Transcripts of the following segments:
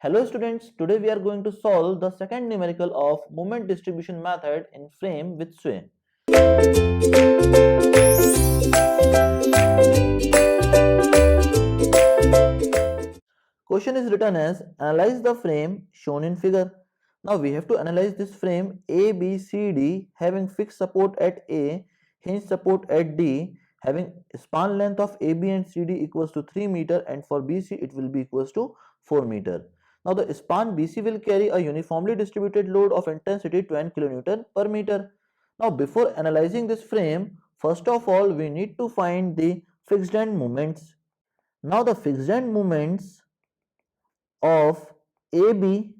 Hello students, today we are going to solve the second numerical of moment distribution method in frame with sway. Question is written as analyze the frame shown in figure. Now we have to analyze this frame A, B, C, D having fixed support at A, hinge support at D, having span length of AB and CD equals to 3 meter, and for BC it will be equals to 4 meter. Now the span BC will carry a uniformly distributed load of intensity 10 kN per meter. Now before analyzing this frame, first of all we need to find the fixed end moments. Now the fixed end moments of AB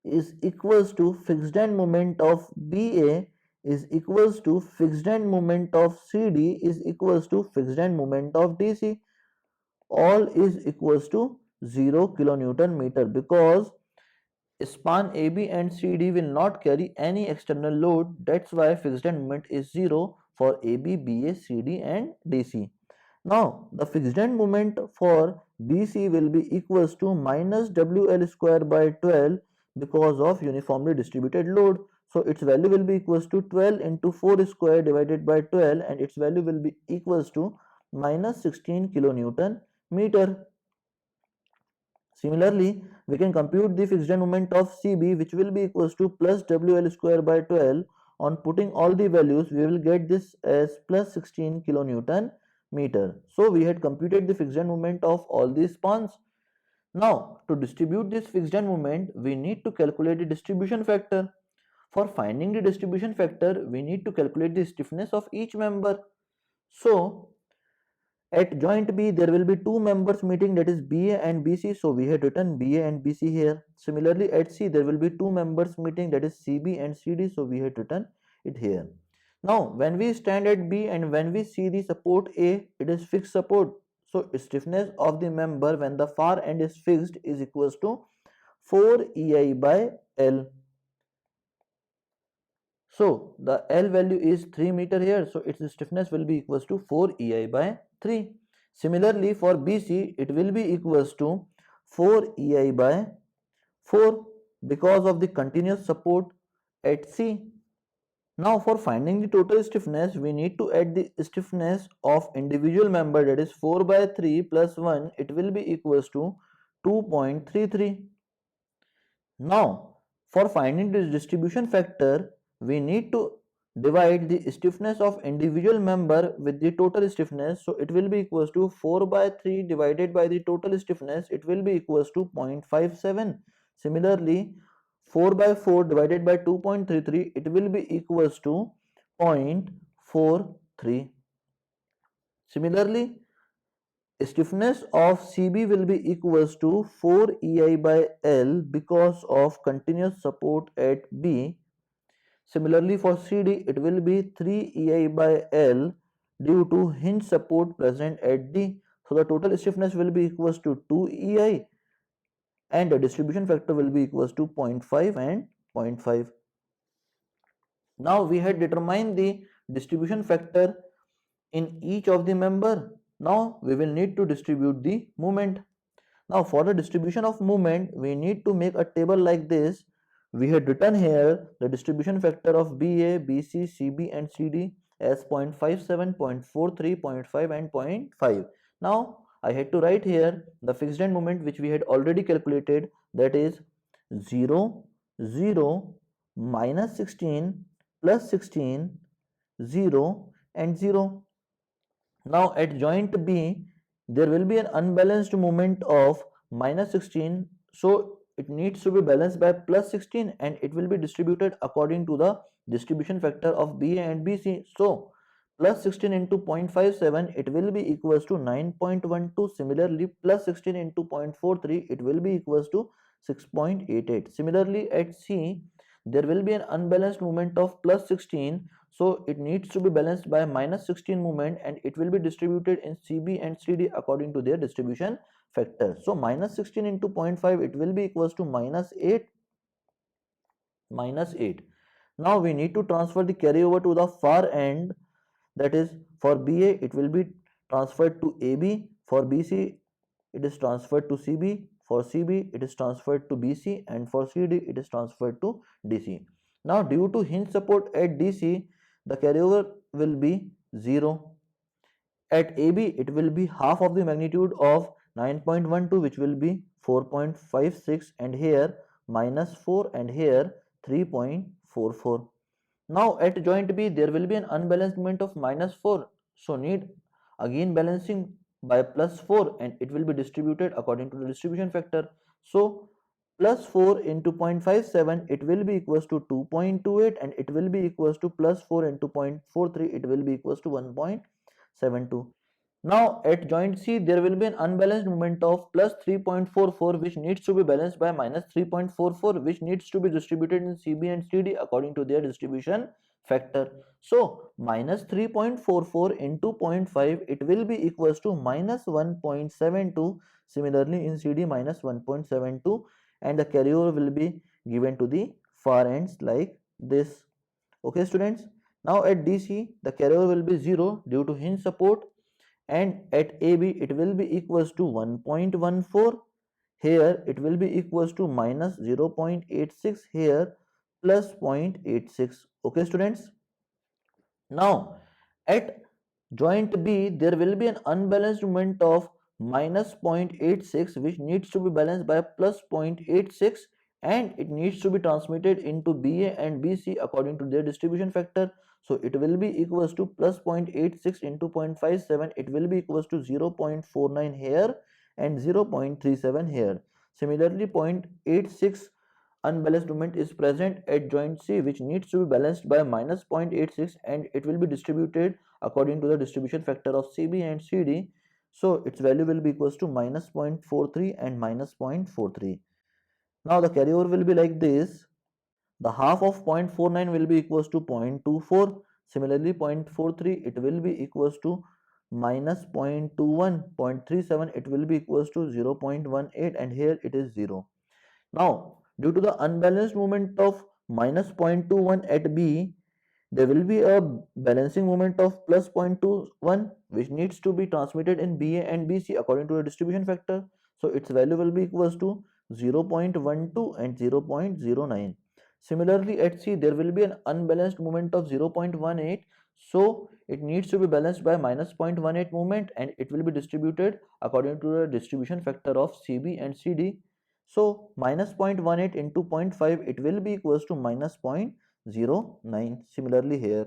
is equals to fixed end moment of BA is equals to fixed end moment of CD is equals to fixed end moment of DC. All is equals to 0 kilonewton meter because span AB and CD will not carry any external load. That's why fixed end moment is 0 for AB, BA, CD and DC. Now the fixed end moment for BC will be equals to minus WL square by 12 because of uniformly distributed load. So its value will be equals to 12 into 4 square divided by 12, and its value will be equals to minus 16 kilonewton meter. Similarly, we can compute the fixed end moment of CB, which will be equals to plus WL square by 12. On putting all the values, we will get this as plus 16 kilonewton meter. So we had computed the fixed end moment of all these spans. Now to distribute this fixed end moment, we need to calculate the distribution factor. For finding the distribution factor, we need to calculate the stiffness of each member. So at joint B, there will be two members meeting, that is BA and BC. So we had written BA and BC here. Similarly, at C, there will be two members meeting, that is CB and CD. So we had written it here. Now, when we stand at B and when we see the support A, it is fixed support. So stiffness of the member when the far end is fixed is equals to 4 EI by L. So the L value is 3 meter here. So its stiffness will be equals to 4 EI by 3. Similarly, for BC, it will be equals to 4 EI by 4 because of the continuous support at C. Now for finding the total stiffness, we need to add the stiffness of individual member, that is 4 by 3 plus 1, it will be equals to 2.33. Now for finding this distribution factor, we need to divide the stiffness of individual member with the total stiffness. So it will be equals to 4 by 3 divided by the total stiffness, it will be equals to 0.57. Similarly, 4 by 4 divided by 2.33, it will be equals to 0.43. Similarly, stiffness of CB will be equals to 4 EI by L because of continuous support at B. Similarly, for CD, it will be 3 EI by L due to hinge support present at D. So the total stiffness will be equals to 2 EI, and the distribution factor will be equals to 0.5 and 0.5. Now we had determined the distribution factor in each of the member. Now we will need to distribute the moment. Now for the distribution of moment, we need to make a table like this. We had written here the distribution factor of BA, BC, CB and CD as 0.57, 0.43, 0.5 and 0.5. Now I had to write here the fixed end moment which we had already calculated, that is 0, 0, minus 16, plus 16, 0 and 0. Now at joint B, there will be an unbalanced moment of minus 16. So it needs to be balanced by plus 16, and it will be distributed according to the distribution factor of BA and BC. So plus 16 into 0.57, it will be equals to 9.12. Similarly, plus 16 into 0.43, it will be equals to 6.88. Similarly, at C, there will be an unbalanced moment of plus 16. So it needs to be balanced by minus 16 moment, and it will be distributed in CB and CD according to their distribution factor. So minus 16 into 0.5, it will be equals to minus 8. Now we need to transfer the carryover to the far end, that is for BA it will be transferred to AB, for BC it is transferred to CB, For CB it is transferred to BC, and for CD it is transferred to DC. Now due to hinge support at DC, the carryover will be 0. At AB it will be half of the magnitude of 9.12, which will be 4.56, and here minus 4, and here 3.44. Now at joint B there will be an unbalanced moment of minus 4, so need again balancing by plus 4, and it will be distributed according to the distribution factor. So plus 4 into 0.57, it will be equals to 2.28, and it will be equals to plus 4 into 0.43, it will be equals to 1.72. Now at joint C there will be an unbalanced moment of plus 3.44, which needs to be balanced by minus 3.44, which needs to be distributed in CB and CD according to their distribution factor. So minus 3.44 into 0.5, it will be equals to minus 1.72. Similarly in CD minus 1.72, and the carryover will be given to the far ends like this. Okay students, now at DC the carryover will be 0 due to hinge support, and at AB it will be equals to 1.14. Here it will be equals to minus 0.86, here plus 0.86. Okay students, now at joint B there will be an unbalanced moment of minus 0.86, which needs to be balanced by plus 0.86, and it needs to be transmitted into BA and BC according to their distribution factor. So it will be equals to plus 0.86 into 0.57, it will be equals to 0.49 here and 0.37 here. Similarly 0.86 unbalanced moment is present at joint C, which needs to be balanced by minus 0.86, and it will be distributed according to the distribution factor of CB and CD. So its value will be equals to minus 0.43 and minus 0.43. Now the carryover will be like this. The half of 0.49 will be equals to 0.24. Similarly 0.43 it will be equals to minus 0.21. 0.37 it will be equals to 0.18, and here it is 0. Now due to the unbalanced moment of minus 0.21 at B, there will be a balancing moment of plus 0.21, which needs to be transmitted in BA and BC according to the distribution factor. So its value will be equals to 0.12 and 0.09. Similarly at C there will be an unbalanced moment of 0.18, so it needs to be balanced by minus 0.18 moment, and it will be distributed according to the distribution factor of CB and CD. So minus 0.18 into 0.5, it will be equals to minus 0.09. Similarly here,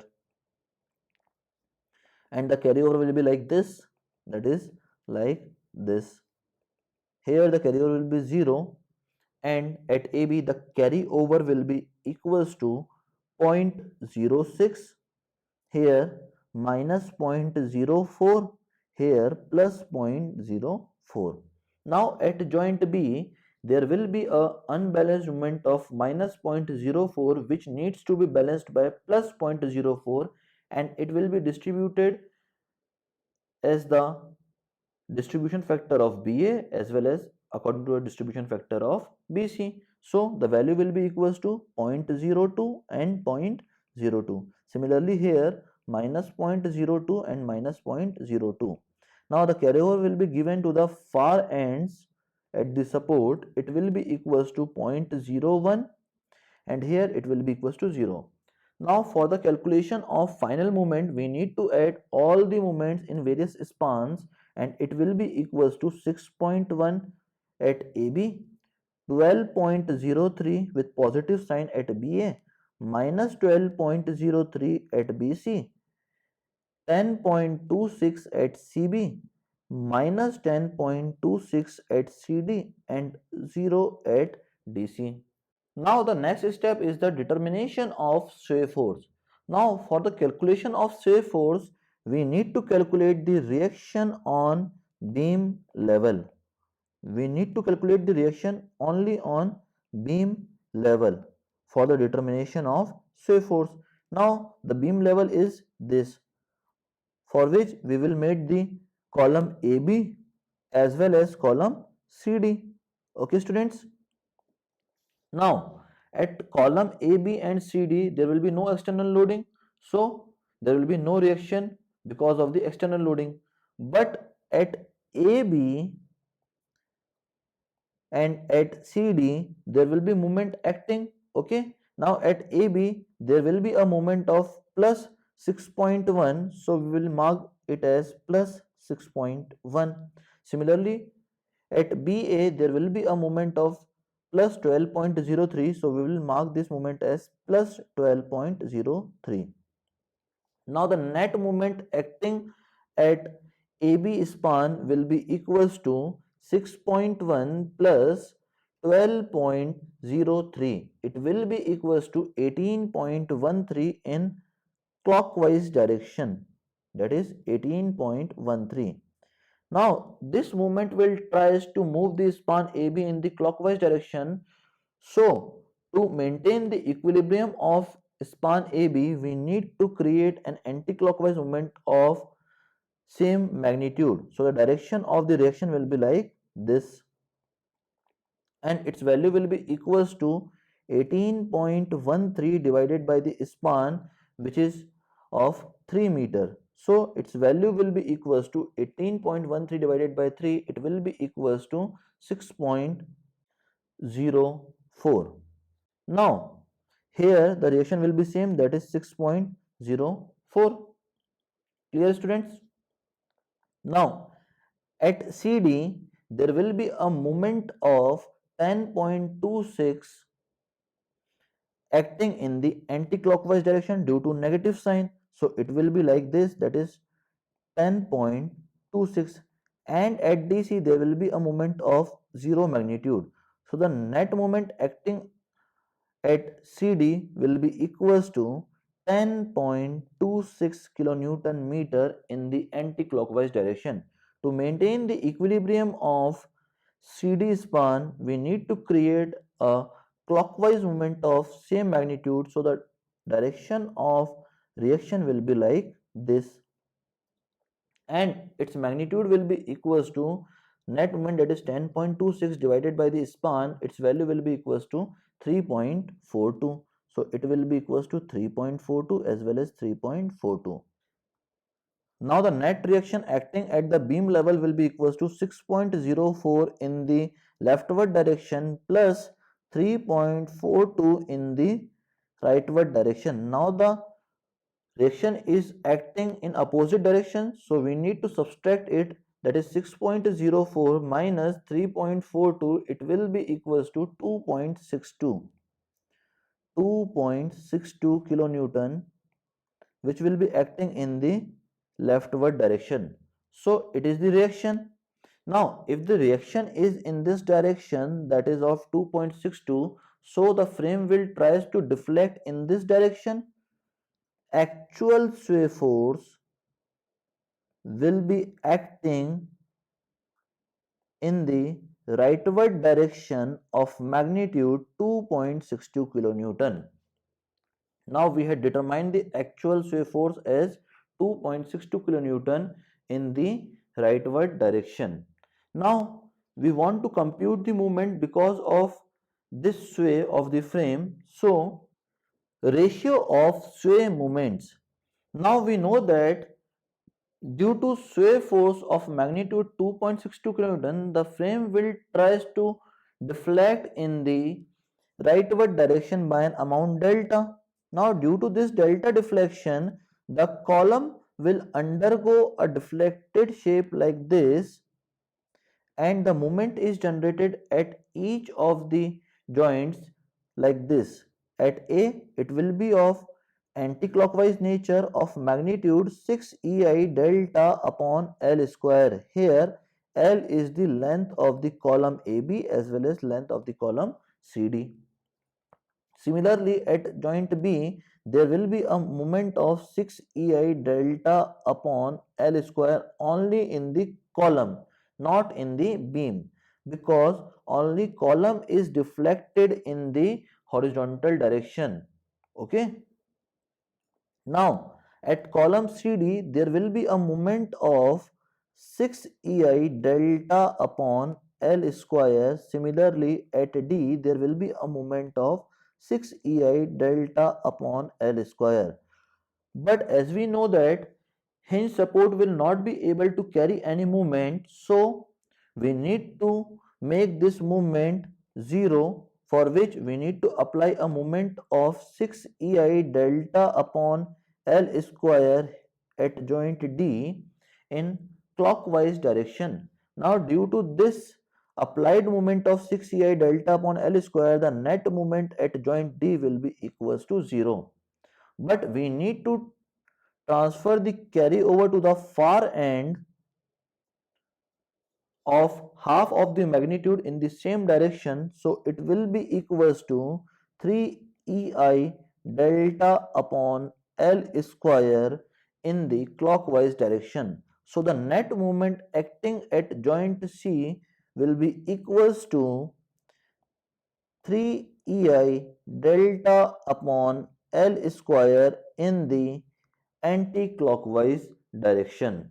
and the carryover will be like this, that is like this. Here the carryover will be 0, and at AB the carryover will be equals to 0.06, here minus 0.04, here plus 0.04. Now at joint B there will be a unbalanced moment of minus 0.04, which needs to be balanced by plus 0.04, and it will be distributed as the distribution factor of BA as well as according to a distribution factor of BC. So the value will be equals to 0.02 and 0.02. Similarly here minus 0.02 and minus 0.02. Now the carryover will be given to the far ends at the support. It will be equals to 0.01, and here it will be equals to 0. Now for the calculation of final moment, we need to add all the moments in various spans, and it will be equals to 6.1 at AB, 12.03 with positive sign at BA, minus 12.03 at BC, 10.26 at CB, minus 10.26 at CD, and 0 at DC. Now the next step is the determination of sway force. Now for the calculation of sway force, we need to calculate the reaction on beam level. We need to calculate the reaction only on beam level for the determination of sway force. Now the beam level is this, for which we will make the column AB as well as column CD. Okay students. Now at column AB and CD there will be no external loading, so there will be no reaction because of the external loading. But at AB and at CD there will be moment acting. Okay, now at AB there will be a moment of plus 6.1, so we will mark it as plus 6.1. Similarly, at BA there will be a moment of plus 12.03, so we will mark this moment as plus 12.03. Now the net moment acting at AB span will be equals to 6.1 plus 12.03. It will be equals to 18.13 in clockwise direction, that is 18.13. Now this movement will tries to move the span AB in the clockwise direction. So to maintain the equilibrium of span AB, we need to create an anti-clockwise movement of same magnitude. So the direction of the reaction will be like this, and its value will be equals to 18.13 divided by the span, which is of 3 meter. So its value will be equals to 18.13 divided by 3, it will be equals to 6.04. Now here the reaction will be same, that is 6.04. Clear, students? Now at CD there will be a moment of 10.26 acting in the anti-clockwise direction due to negative sign. So it will be like this, that is 10.26, and at DC there will be a moment of 0 magnitude. So the net moment acting at CD will be equals to 10.26 kilonewton meter in the anti-clockwise direction. To maintain the equilibrium of CD span, we need to create a clockwise movement of same magnitude, so the direction of reaction will be like this, and its magnitude will be equals to net moment, that is 10.26 divided by the span, its value will be equals to 3.42. So it will be equals to 3.42 as well as 3.42. Now the net reaction acting at the beam level will be equals to 6.04 in the leftward direction plus 3.42 in the rightward direction. Now the reaction is acting in opposite direction, so we need to subtract it, that is 6.04 minus 3.42, it will be equals to 2.62 kilonewton, which will be acting in the leftward direction. So it is the reaction. Now if the reaction is in this direction, that is of 2.62, so the frame will tries to deflect in this direction. Actual sway force will be acting in the rightward direction of magnitude 2.62 kilonewton. Now we had determined the actual sway force as 2.62 kilonewton in the rightward direction. Now we want to compute the moment because of this sway of the frame. So ratio of sway moments. Now we know that due to sway force of magnitude 2.62 kilonewton, the frame will tries to deflect in the rightward direction by an amount delta. Now due to this delta deflection, the column will undergo a deflected shape like this, and the moment is generated at each of the joints like this. At A, it will be of anticlockwise nature of magnitude 6 EI delta upon L square. Here L is the length of the column AB as well as length of the column CD. Similarly, at joint B, there will be a moment of 6 EI delta upon L square only in the column, not in the beam, because only column is deflected in the horizontal direction. Okay. Now at column CD there will be a moment of 6 EI delta upon L square. Similarly at D there will be a moment of 6 EI delta upon L square. But as we know that hinge support will not be able to carry any moment, so we need to make this movement 0, for which we need to apply a moment of 6 EI delta upon L square at joint D in clockwise direction. Now due to this applied moment of 6 EI delta upon L square, the net moment at joint D will be equals to 0. But we need to transfer the carry over to the far end of half of the magnitude in the same direction, so it will be equals to 3 EI delta upon L square in the clockwise direction. So the net moment acting at joint C will be equals to 3 EI delta upon L square in the anti-clockwise direction.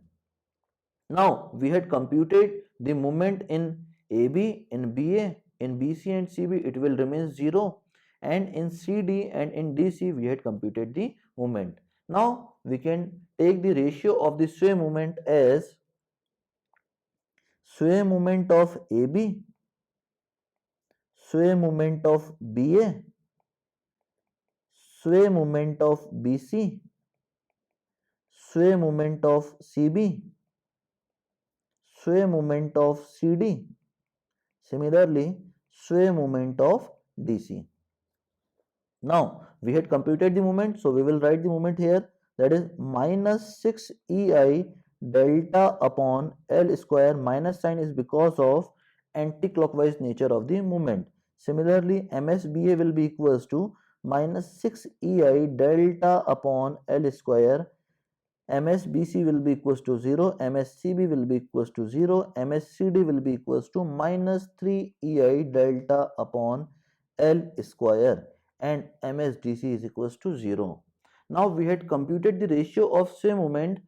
Now we had computed the moment in AB, in BA, in BC and CB it will remain 0, and in CD and in DC we had computed the moment. Now we can take the ratio of the sway moment as sway moment of AB, sway moment of BA, sway moment of BC, sway moment of CB, sway moment of CD, similarly sway moment of DC. Now we had computed the moment, so we will write the moment here, that is minus 6 EI delta upon L square. Minus sign is because of anti-clockwise nature of the moment. Similarly MSBA will be equals to minus 6 EI delta upon L square. MSBC will be equals to 0, MSCB will be equals to 0, MSCD will be equals to minus 3 EI delta upon L square, and MSDC is equals to 0. Now we had computed the ratio of sway moment.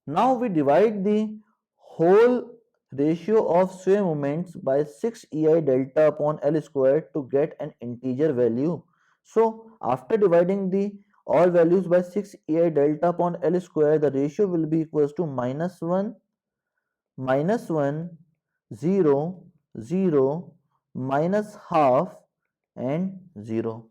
Now we divide the whole ratio of sway moments by 6 EI delta upon L square to get an integer value. So after dividing the all values by 6 EI delta upon L square, the ratio will be equals to minus 1, 0, 0, minus half and 0.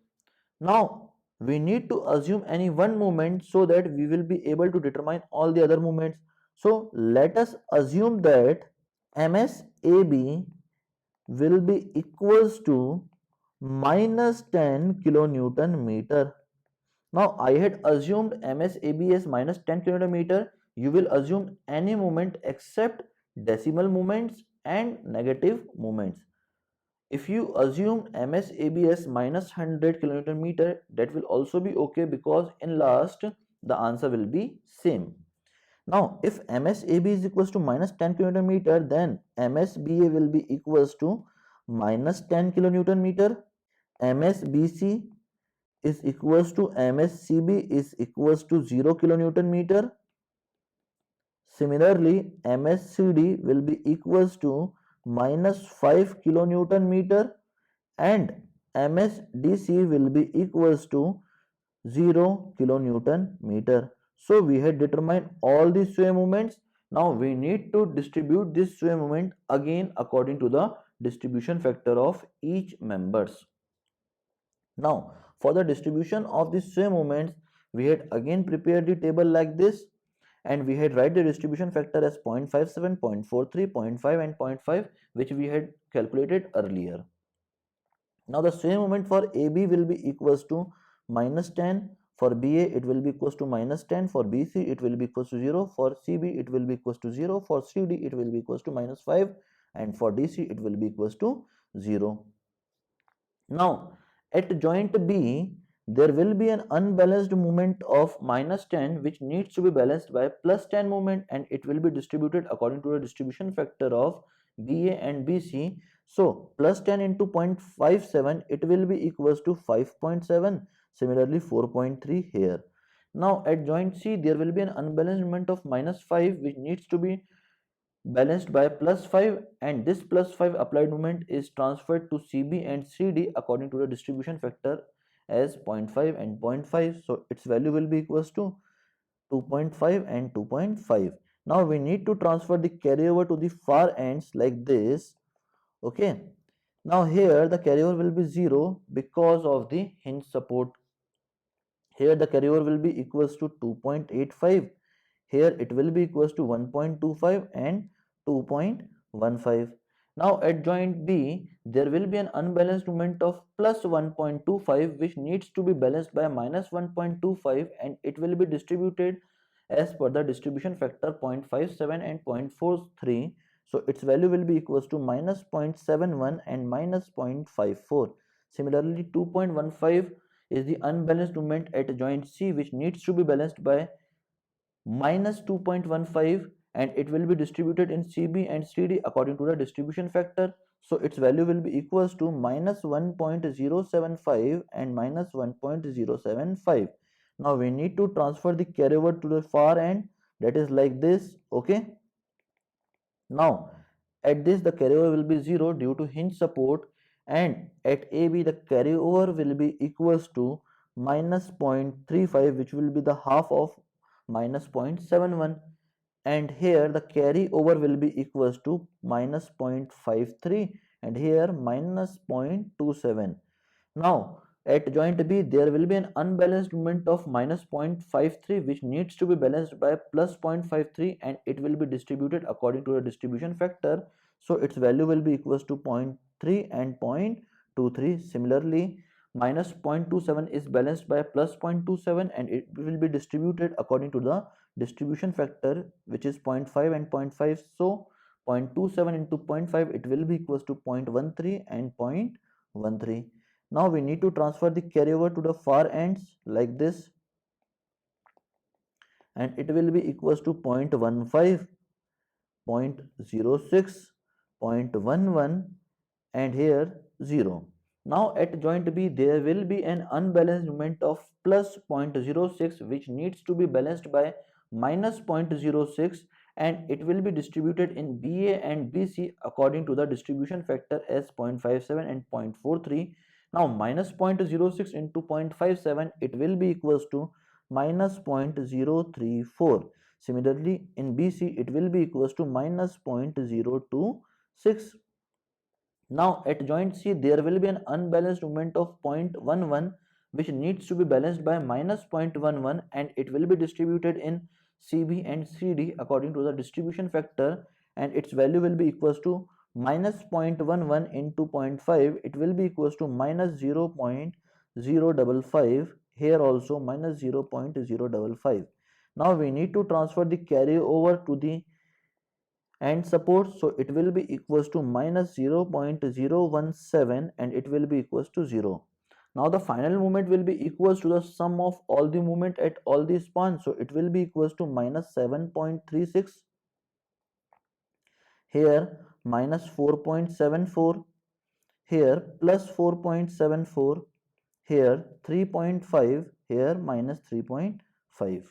Now we need to assume any one moment so that we will be able to determine all the other moments. So let us assume that MSAB will be equals to minus 10 kilonewton meter. Now I had assumed MSAB as minus 10 kilonewton meter. You will assume any moment except decimal moments and negative moments. If you assume MSAB as minus 100 kilonewton meter, that will also be okay, because in last the answer will be same. Now if MSAB is equals to minus 10 kilonewton meter, then MSBA will be equals to minus 10 kilonewton meter. MSBC is equals to MSCB is equals to 0 kilonewton meter. Similarly MSCD will be equals to minus 5 kilonewton meter, and MSDC will be equals to 0 kilonewton meter. So we had determined all the sway moments. Now we need to distribute this sway moment again according to the distribution factor of each members. Now for the distribution of the sway moments, we had again prepared the table like this, and we had write the distribution factor as 0.57, 0.43, 0.5 and 0.5, which we had calculated earlier. Now the sway moment for AB will be equals to minus 10, for BA it will be equals to minus 10, for BC it will be equals to 0, for CB it will be equals to 0, for CD it will be equals to minus 5, and for DC it will be equals to 0. Now at joint B, there will be an unbalanced moment of minus 10, which needs to be balanced by plus 10 moment, and it will be distributed according to the distribution factor of BA and BC. So plus 10 into 0.57, it will be equals to 5.7. Similarly 4.3 here. Now at joint C, there will be an unbalanced moment of minus 5, which needs to be balanced by plus 5, and this plus 5 applied moment is transferred to CB and CD according to the distribution factor as 0.5 and 0.5. So its value will be equals to 2.5 and 2.5. Now we need to transfer the carryover to the far ends like this. Okay. Now here the carryover will be 0 because of the hinge support. Here the carryover will be equals to 2.85. Here it will be equals to 1.25 and 2.15. Now at joint B, there will be an unbalanced moment of plus 1.25 which needs to be balanced by minus 1.25, and it will be distributed as per the distribution factor 0.57 and 0.43. So its value will be equals to minus 0.71 and minus 0.54. Similarly, 2.15 is the unbalanced moment at joint C which needs to be balanced by minus 2.15, and it will be distributed in CB and CD according to the distribution factor. So its value will be equals to minus 1.075 and minus 1.075. Now we need to transfer the carryover to the far end, that is like this. Okay. Now at this the carryover will be 0 due to hinge support, and at AB the carryover will be equals to minus 0.35, which will be the half of minus 0.71, and here the carryover will be equals to minus 0.53 and here minus 0.27. Now at joint B there will be an unbalanced moment of minus 0.53 which needs to be balanced by plus 0.53, and it will be distributed according to the distribution factor. So its value will be equals to 0.3 and 0.23. Similarly, minus 0.27 is balanced by plus 0.27 and it will be distributed according to the distribution factor, which is 0.5 and 0.5. So 0.27 into 0.5, it will be equals to 0.13 and 0.13. Now we need to transfer the carryover to the far ends like this, and it will be equals to 0.15, 0.06, 0.11 and here 0. Now at joint B there will be an unbalanced moment of plus 0.06 which needs to be balanced by minus 0.06, and it will be distributed in BA and BC according to the distribution factor as 0.57 and 0.43. Now minus 0.06 into 0.57, it will be equals to minus 0.034. Similarly, in BC it will be equals to minus 0.026. Now at joint C there will be an unbalanced moment of 0.11 which needs to be balanced by minus 0.11, and it will be distributed in CB and CD according to the distribution factor, and its value will be equals to minus 0.11 into 0.5, it will be equals to minus 0.055, here also minus 0.055. Now we need to transfer the carryover to the and support, so it will be equals to minus 0.017 and it will be equals to 0. Now the final moment will be equals to the sum of all the moment at all the spans, so it will be equals to minus 7.36, here minus 4.74, here plus 4.74, here 3.5, here minus 3.5.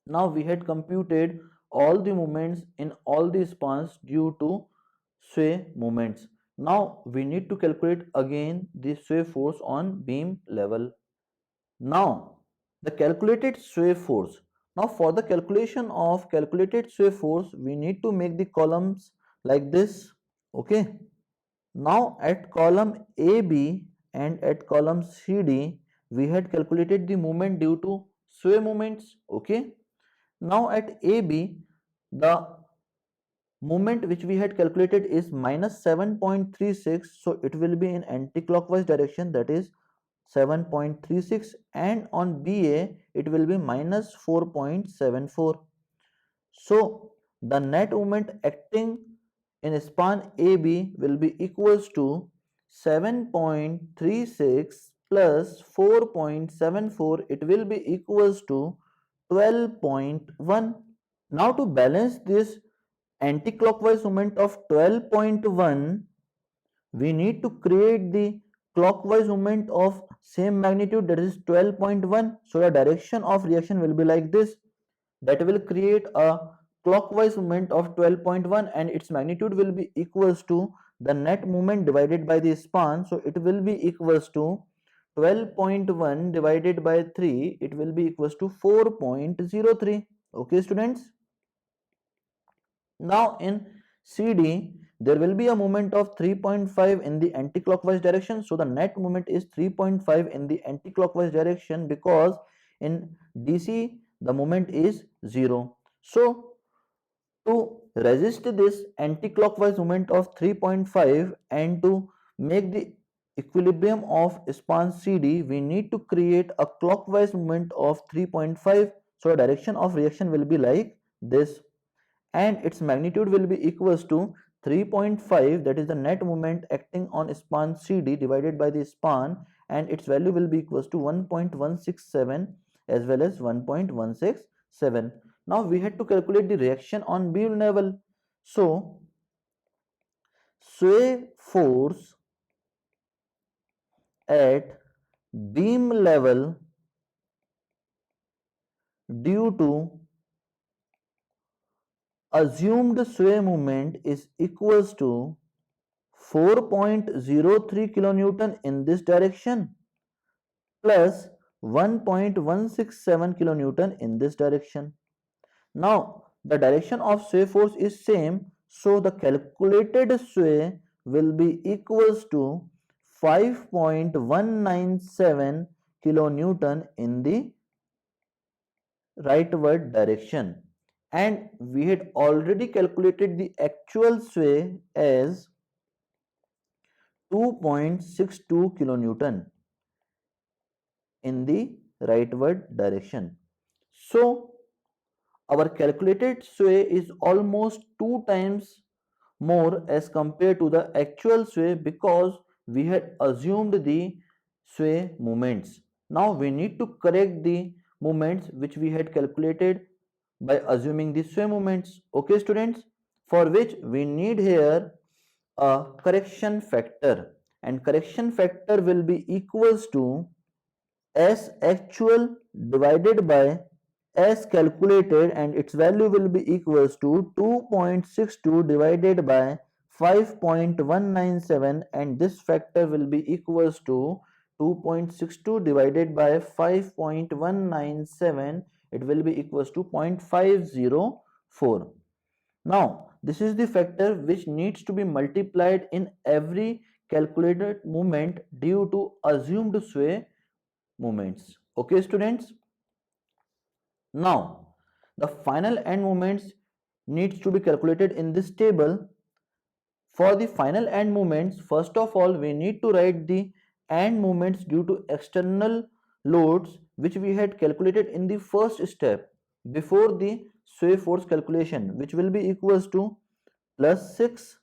Now we had computed all the moments in all the spans due to sway moments. Now we need to calculate again the sway force on beam level. Now the calculated sway force. Now for the calculation of calculated sway force, we need to make the columns like this. Okay. Now at column AB and at column CD, we had calculated the moment due to sway moments. Okay. Now at AB, the moment which we had calculated is minus 7.36, so it will be in anti-clockwise direction, that is 7.36, and on BA it will be minus 4.74. So the net moment acting in span AB will be equals to 7.36 plus 4.74, it will be equals to 12.1. Now to balance this anti-clockwise moment of 12.1, we need to create the clockwise moment of same magnitude, that is 12.1. So the direction of reaction will be like this, that will create a clockwise moment of 12.1, and its magnitude will be equals to the net moment divided by the span. So it will be equals to 12.1 divided by 3, it will be equals to 4.03. Okay students. Now in CD there will be a moment of 3.5 in the anti-clockwise direction. So the net moment is 3.5 in the anti-clockwise direction, because in DC the moment is 0. So to resist this anti-clockwise moment of 3.5 and to make the equilibrium of span CD, we need to create a clockwise moment of 3.5. So direction of reaction will be like this, and its magnitude will be equals to 3.5, that is the net moment acting on span CD divided by the span, and its value will be equals to 1.167 as well as 1.167. Now we had to calculate the reaction on beam level. So sway force at beam level due to assumed sway moment is equals to 4.03 kilonewton in this direction plus 1.167 kilonewton in this direction. Now the direction of sway force is same, so the calculated sway will be equals to 5.197 kilonewton in the rightward direction, and we had already calculated the actual sway as 2.62 kilonewton in the rightward direction. So our calculated sway is almost 2 times more as compared to the actual sway, because we had assumed the sway moments. Now we need to correct the moments which we had calculated by assuming the sway moments. Okay students, for which we need here a correction factor, and correction factor will be equals to S actual divided by S calculated, and its value will be equals to 2.62 divided by 5.197, and this factor will be equals to 2.62 divided by 5.197, it will be equals to 0.504. Now this is the factor which needs to be multiplied in every calculated moment due to assumed sway moments. Okay students, now the final end moments needs to be calculated in this table. For the final end moments, first of all we need to write the end moments due to external loads which we had calculated in the first step before the sway force calculation, which will be equals to plus 6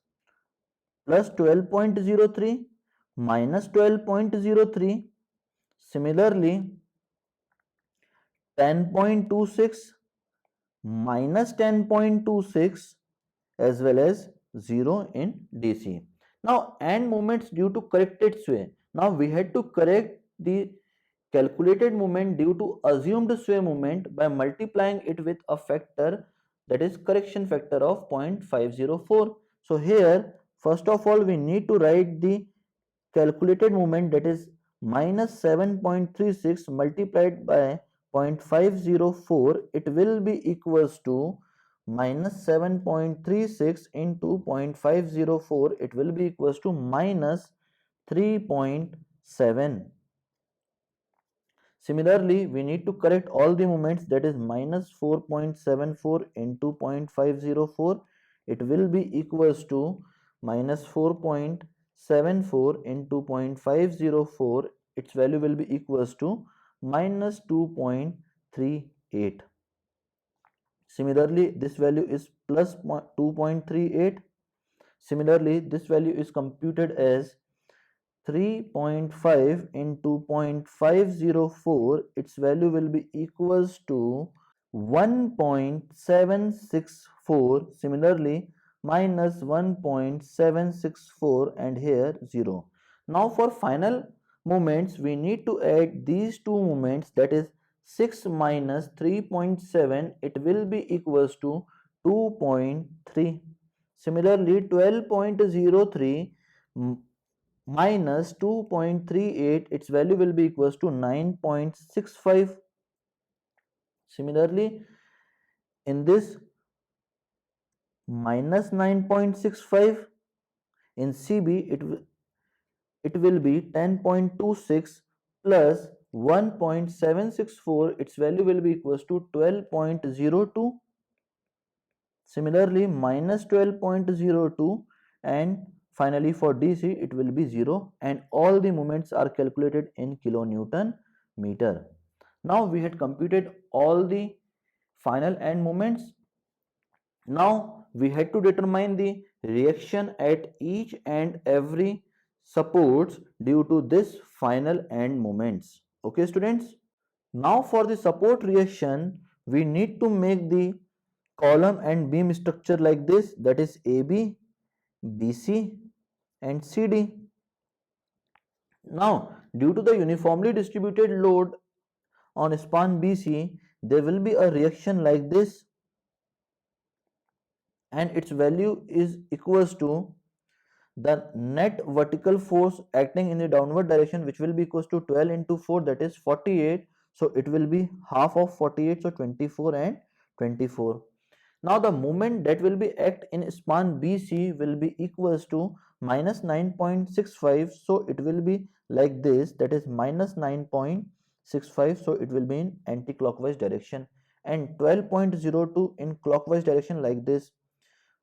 plus 12.03 minus 12.03. Similarly, 10.26 minus 10.26 as well as 0 in DC. Now end moments due to corrected sway. Now we had to correct the calculated moment due to assumed sway moment by multiplying it with a factor, that is correction factor of 0.504. So here first of all we need to write the calculated moment, that is minus 7.36 multiplied by 0.504, it will be equals to minus 7.36 into 0.504, it will be equals to minus 3.7. Similarly, we need to correct all the moments, that is minus 4.74 into 0.504, it will be equals to minus 4.74 into 0.504, its value will be equals to minus 2.38. Similarly, this value is plus 2.38. Similarly, this value is computed as 3.5 into 0.504, its value will be equals to 1.764. Similarly, minus 1.764 and here 0. Now for final moments we need to add these two moments, that is 6 minus 3.7, it will be equals to 2.3. Similarly, 12.03 minus 2.38, its value will be equals to 9.65. Similarly, in this minus 9.65 In CB, it will be 10.26 plus 1.764, its value will be equals to 12.02. Similarly, minus 12.02, and finally for DC it will be 0, and all the moments are calculated in kilonewton meter. Now we had computed all the final end moments. Now we had to determine the reaction at each and every supports due to this final end moments. Okay students, now for the support reaction we need to make the column and beam structure like this, that is AB, BC and CD. Now due to the uniformly distributed load on span BC, there will be a reaction like this, and its value is equals to the net vertical force acting in the downward direction, which will be equals to 12 into 4, that is 48. So it will be half of 48, so 24 and 24. Now the moment that will be act in span BC will be equals to minus 9.65, so it will be like this, that is minus 9.65, so it will be in anti-clockwise direction, and 12.02 in clockwise direction like this.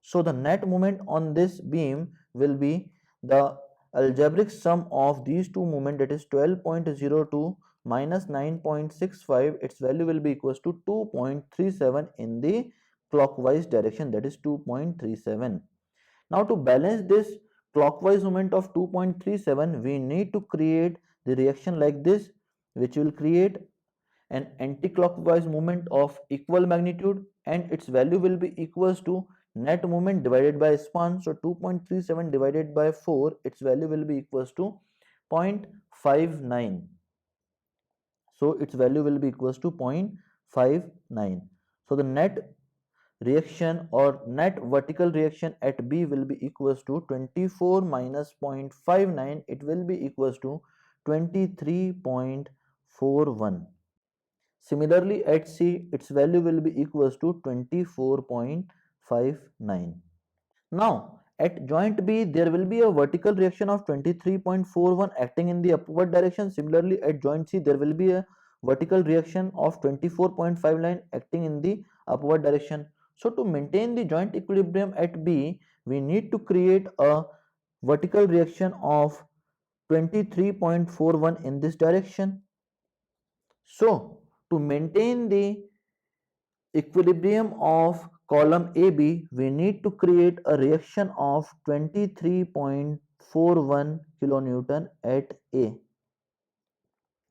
So the net moment on this beam will be the algebraic sum of these two moments, that is 12.02 minus 9.65, its value will be equals to 2.37 in the clockwise direction, that is 2.37. Now to balance this clockwise moment of 2.37, we need to create the reaction like this, which will create an anti-clockwise movement of equal magnitude, and its value will be equals to net moment divided by span. So 2.37 divided by 4, its value will be equals to 0.59. So its value will be equals to 0.59. So the net reaction or net vertical reaction at B will be equals to 24 minus 0.59, it will be equals to 23.41. Similarly, at C, its value will be equals to 24.59. Now, at joint B, there will be a vertical reaction of 23.41 acting in the upward direction. Similarly, at joint C, there will be a vertical reaction of 24.59 acting in the upward direction. So, to maintain the joint equilibrium at B, we need to create a vertical reaction of 23.41 in this direction. So, to maintain the equilibrium of column AB, we need to create a reaction of 23.41 kilonewton at A.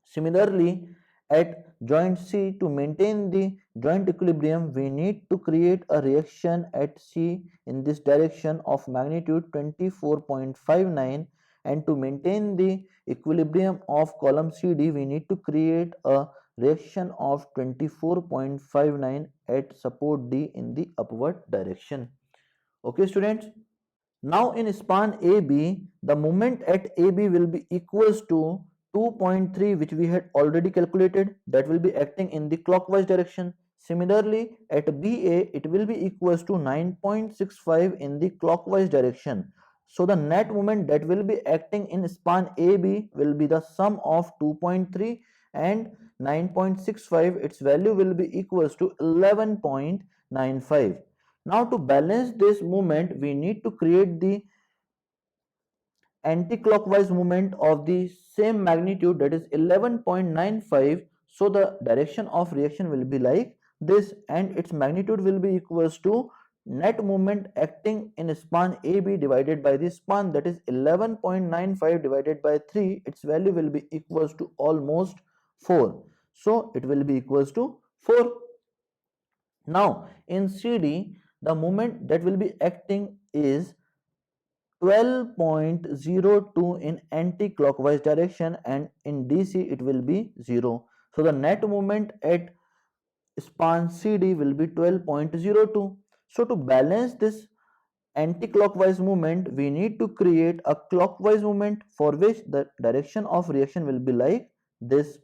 Similarly, at joint C, to maintain the joint equilibrium, we need to create a reaction at C in this direction of magnitude 24.59, and to maintain the equilibrium of column CD, we need to create a reaction of 24.59 at support D in the upward direction. Okay students, now in span AB, the moment at AB will be equals to 2.3, which we had already calculated, that will be acting in the clockwise direction. Similarly, at BA, it will be equals to 9.65 in the clockwise direction. So the net moment that will be acting in span AB will be the sum of 2.3 and 9.65. Its value will be equals to 11.95. Now to balance this movement, we need to create the anti-clockwise movement of the same magnitude, that is 11.95. So the direction of reaction will be like this, and its magnitude will be equals to net movement acting in span AB divided by the span, that is 11.95 divided by 3. Its value will be equals to almost 4. So it will be equals to 4. Now in CD, the moment that will be acting is 12.02 in anti-clockwise direction, and in DC it will be 0. So the net moment at span CD will be 12.02. So to balance this anti-clockwise movement, we need to create a clockwise movement, for which the direction of reaction will be like this,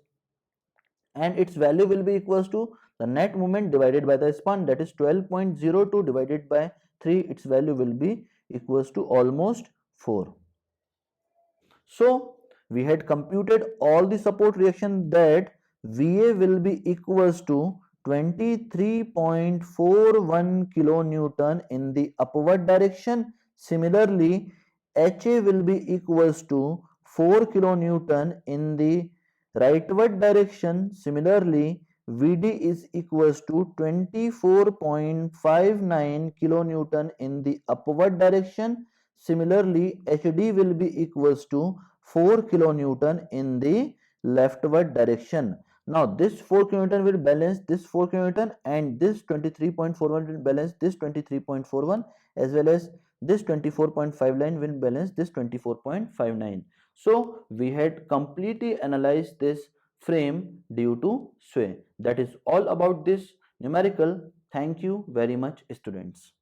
and its value will be equals to the net moment divided by the span, that is 12.02 divided by 3. Its value will be equals to almost 4. So we had computed all the support reaction that VA will be equals to 23.41 kilonewton in the upward direction. Similarly, HA will be equals to 4 kilonewton in the rightward direction. Similarly, VD is equals to 24.59 kilonewton in the upward direction. Similarly, HD will be equals to 4 kilonewton in the leftward direction. Now this 4 kilonewton will balance this 4 kilonewton, and this 23.41 will balance this 23.41, as well as this 24.5 line will balance this 24.59. So we had completely analyzed this frame due to sway. That is all about this numerical. Thank you very much, students.